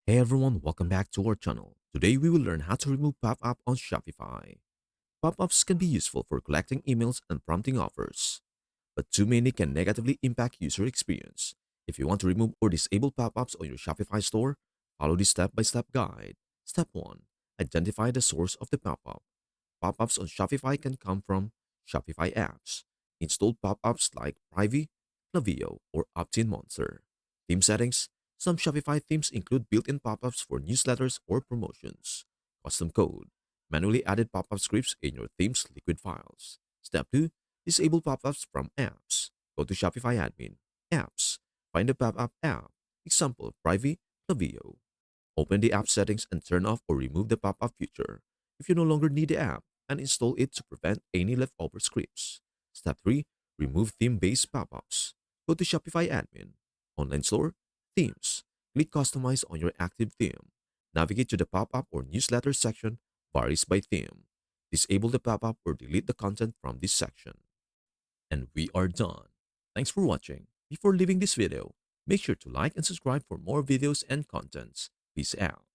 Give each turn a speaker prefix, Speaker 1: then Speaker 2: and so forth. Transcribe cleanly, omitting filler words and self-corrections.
Speaker 1: Hey everyone, welcome back to our channel. Today we will learn how to remove pop-up on Shopify. Pop-ups can be useful for collecting emails and prompting offers, but too many can negatively impact user experience. If you want to remove or disable pop-ups on your Shopify store, follow this step-by-step guide. Step 1. Identify the source of the pop-up. Pop-ups on Shopify can come from Shopify apps. Installed pop-ups like Privy, Clavio, or Opt-in Monster. Theme settings. Some Shopify themes include built-in pop-ups for newsletters or promotions. Custom code. Manually added pop-up scripts in your theme's liquid files. Step 2. Disable pop-ups from apps. Go to Shopify Admin. Apps. Find the pop-up app. Example, Privy, Clavio. Open the app settings and turn off or remove the pop-up feature. If you no longer need the app, uninstall it to prevent any leftover scripts. Step 3. Remove theme-based pop-ups. Go to Shopify Admin, Online Store, Themes. Click Customize on your active theme. Navigate to the pop-up or newsletter section, varies by theme. Disable the pop-up or delete the content from this section. And we are done. Thanks for watching. Before leaving this video, make sure to like and subscribe for more videos and contents. Peace out.